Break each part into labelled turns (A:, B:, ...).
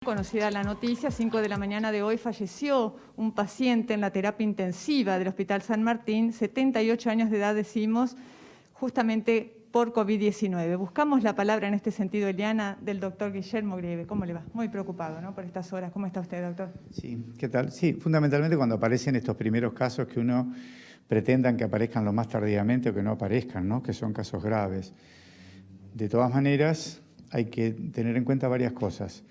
A: Conocida la noticia, 5 de la mañana de hoy falleció un paciente en la terapia intensiva del Hospital San Martín, 78 años de edad decimos, justamente por COVID-19. Buscamos la palabra en este sentido, Eliana, del doctor Guillermo Grieve. ¿Cómo le va? Muy preocupado, ¿no?, por estas horas. ¿Cómo está usted, doctor?
B: Sí, ¿qué tal? Sí, fundamentalmente cuando aparecen estos primeros casos que uno pretendan que aparezcan lo más tardíamente o que no aparezcan, ¿no?, que son casos graves. De todas maneras, hay que tener en cuenta varias cosas.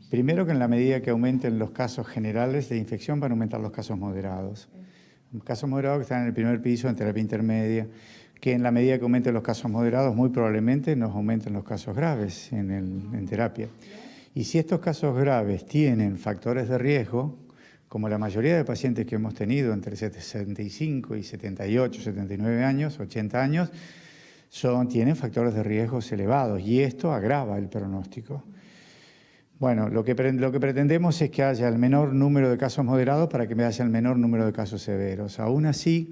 B: Primero, que en la medida que aumenten los casos generales de infección van a aumentar los casos moderados. Casos moderados que están en el primer piso, en terapia intermedia, que en la medida que aumenten los casos moderados, muy probablemente nos aumenten los casos graves en terapia. Y si estos casos graves tienen factores de riesgo, como la mayoría de pacientes que hemos tenido entre 65 y 78, 79 años, 80 años, tienen factores de riesgos elevados y esto agrava el pronóstico. Bueno, lo que pretendemos es que haya el menor número de casos moderados para que haya el menor número de casos severos. Aún así,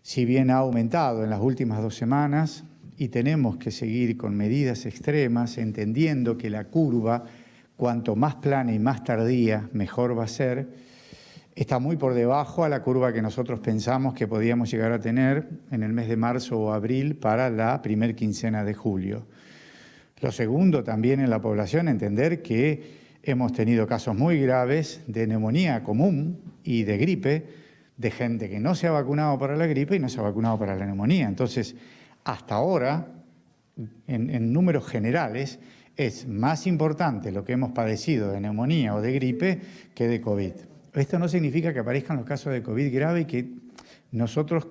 B: si bien ha aumentado en las últimas 2 semanas y tenemos que seguir con medidas extremas, entendiendo que la curva, cuanto más plana y más tardía, mejor va a ser, está muy por debajo a la curva que nosotros pensamos que podíamos llegar a tener en el mes de marzo o abril para la primer quincena de julio. Lo segundo, también en la población, entender que hemos tenido casos muy graves de neumonía común y de gripe, de gente que no se ha vacunado para la gripe y no se ha vacunado para la neumonía. Entonces, hasta ahora, en números generales, es más importante lo que hemos padecido de neumonía o de gripe que de COVID. Esto no significa que aparezcan los casos de COVID grave y que nosotros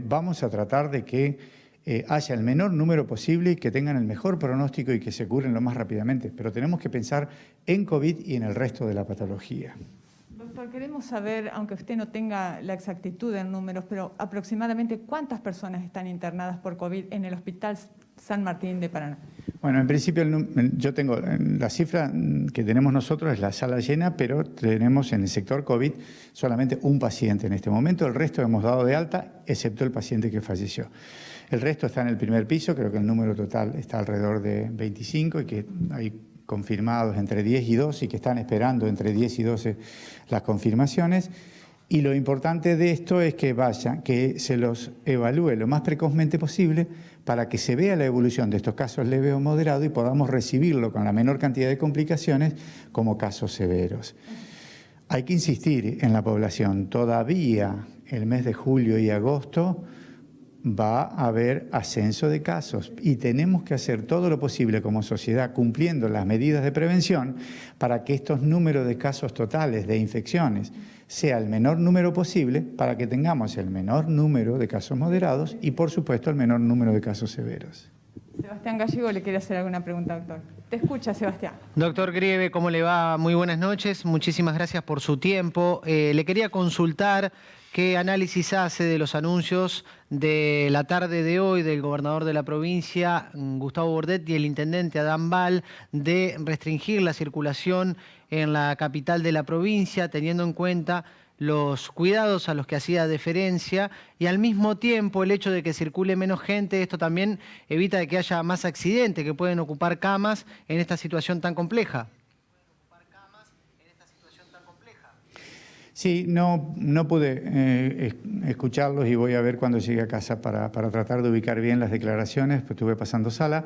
B: vamos a tratar de que haya el menor número posible y que tengan el mejor pronóstico y que se curen lo más rápidamente. Pero tenemos que pensar en COVID y en el resto de la patología.
A: Doctor, queremos saber, aunque usted no tenga la exactitud en números, pero aproximadamente ¿cuántas personas están internadas por COVID en el Hospital San Martín de Paraná?
B: Bueno, en principio yo tengo la cifra que tenemos nosotros es la sala llena, pero tenemos en el sector COVID solamente un paciente en este momento. El resto hemos dado de alta, excepto el paciente que falleció. El resto está en el primer piso, creo que el número total está alrededor de 25 y que hay confirmados entre 10 y 12 y que están esperando entre 10 y 12 las confirmaciones. Y lo importante de esto es que se los evalúe lo más precozmente posible para que se vea la evolución de estos casos leves o moderados y podamos recibirlo con la menor cantidad de complicaciones como casos severos. Hay que insistir en la población. Todavía el mes de julio y agosto va a haber ascenso de casos y tenemos que hacer todo lo posible como sociedad cumpliendo las medidas de prevención para que estos números de casos totales de infecciones sea el menor número posible para que tengamos el menor número de casos moderados y por supuesto el menor número de casos severos.
A: Sebastián Gallego le quiere hacer alguna pregunta, doctor. Te escucha, Sebastián.
C: Doctor Grieve, ¿cómo le va? Muy buenas noches. Muchísimas gracias por su tiempo. Le quería consultar qué análisis hace de los anuncios de la tarde de hoy del gobernador de la provincia, Gustavo Bordet, y el intendente Adán Bal, de restringir la circulación en la capital de la provincia, teniendo en cuenta los cuidados a los que hacía deferencia y al mismo tiempo el hecho de que circule menos gente. Esto también evita de que haya más accidentes que pueden ocupar camas en esta situación tan compleja.
B: Sí, no pude escucharlos y voy a ver cuando llegue a casa para tratar de ubicar bien las declaraciones, pues estuve pasando sala,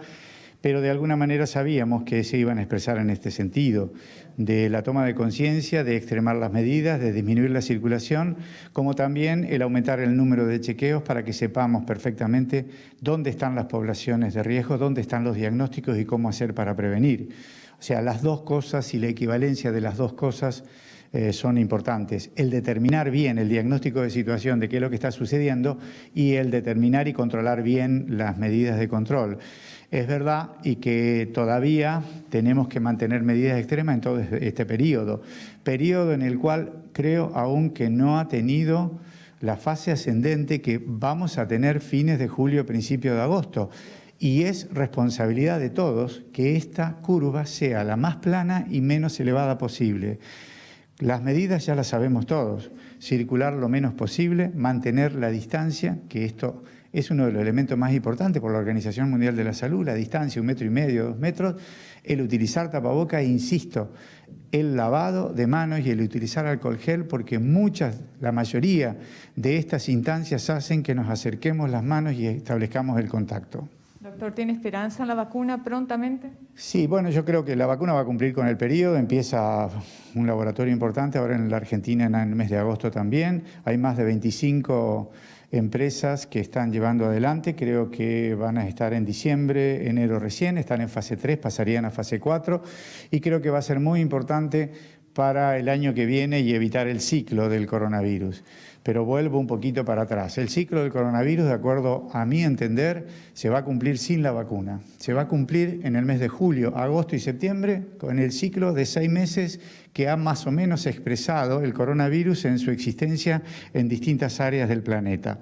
B: pero de alguna manera sabíamos que se iban a expresar en este sentido, de la toma de conciencia, de extremar las medidas, de disminuir la circulación, como también el aumentar el número de chequeos para que sepamos perfectamente dónde están las poblaciones de riesgo, dónde están los diagnósticos y cómo hacer para prevenir. O sea, las dos cosas y la equivalencia de las dos cosas son importantes. El determinar bien el diagnóstico de situación de qué es lo que está sucediendo y el determinar y controlar bien las medidas de control. Es verdad y que todavía tenemos que mantener medidas extremas en todo este periodo en el cual creo aún que no ha tenido la fase ascendente que vamos a tener fines de julio, principios de agosto. Y es responsabilidad de todos que esta curva sea la más plana y menos elevada posible. Las medidas ya las sabemos todos, circular lo menos posible, mantener la distancia, que esto es uno de los elementos más importantes por la Organización Mundial de la Salud, la distancia, 1,5 metros, 2 metros, el utilizar tapabocas, insisto, el lavado de manos y el utilizar alcohol gel, porque la mayoría de estas instancias hacen que nos acerquemos las manos y establezcamos el contacto.
A: Doctor, ¿tiene esperanza en la vacuna prontamente?
B: Sí, bueno, yo creo que la vacuna va a cumplir con el periodo. Empieza un laboratorio importante ahora en la Argentina en el mes de agosto también. Hay más de 25 empresas que están llevando adelante. Creo que van a estar en diciembre, enero recién. Están en fase 3, pasarían a fase 4. Y creo que va a ser muy importante para el año que viene y evitar el ciclo del coronavirus. Pero vuelvo un poquito para atrás. El ciclo del coronavirus, de acuerdo a mi entender, se va a cumplir sin la vacuna. Se va a cumplir en el mes de julio, agosto y septiembre con el ciclo de 6 meses que ha más o menos expresado el coronavirus en su existencia en distintas áreas del planeta.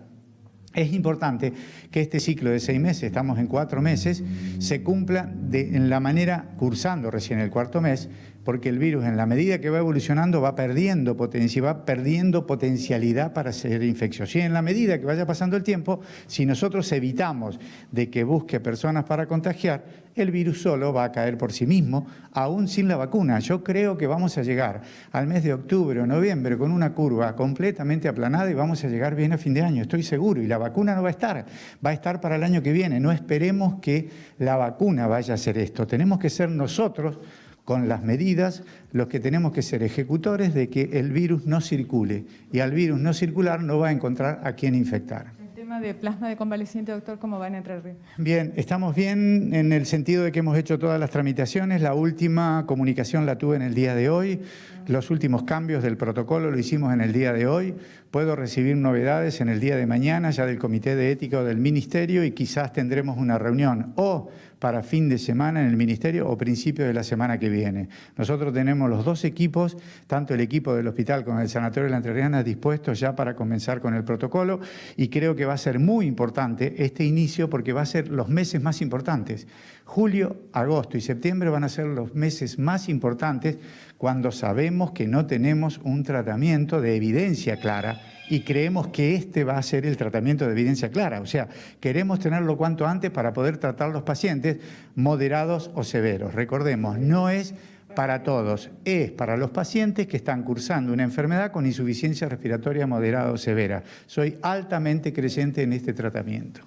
B: Es importante que este ciclo de 6 meses, estamos en 4 meses, se cumpla en la manera, cursando recién el 4.º mes, porque el virus, en la medida que va evolucionando, va perdiendo potencialidad para ser infeccioso. Y en la medida que vaya pasando el tiempo, si nosotros evitamos de que busque personas para contagiar, el virus solo va a caer por sí mismo, aún sin la vacuna. Yo creo que vamos a llegar al mes de octubre o noviembre con una curva completamente aplanada y vamos a llegar bien a fin de año, estoy seguro. Y la vacuna no va a estar para el año que viene. No esperemos que la vacuna vaya a hacer esto. Tenemos que ser nosotros, con las medidas, los que tenemos que ser ejecutores de que el virus no circule. Y al virus no circular no va a encontrar a quién infectar.
A: El tema de plasma de convaleciente, doctor, ¿cómo va en Entre Ríos?
B: Bien, estamos bien en el sentido de que hemos hecho todas las tramitaciones. La última comunicación la tuve en el día de hoy. Los últimos cambios del protocolo lo hicimos en el día de hoy. Puedo recibir novedades en el día de mañana ya del Comité de Ética o del Ministerio y quizás tendremos una reunión o para fin de semana en el Ministerio o principio de la semana que viene. Nosotros tenemos los 2 equipos, tanto el equipo del hospital como el Sanatorio de la Entrerriana, dispuestos ya para comenzar con el protocolo y creo que va a ser muy importante este inicio porque va a ser los meses más importantes. Julio, agosto y septiembre van a ser los meses más importantes cuando sabemos que no tenemos un tratamiento de evidencia clara y creemos que este va a ser el tratamiento de evidencia clara. O sea, queremos tenerlo cuanto antes para poder tratar los pacientes moderados o severos. Recordemos, no es para todos, es para los pacientes que están cursando una enfermedad con insuficiencia respiratoria moderada o severa. Soy altamente creyente en este tratamiento.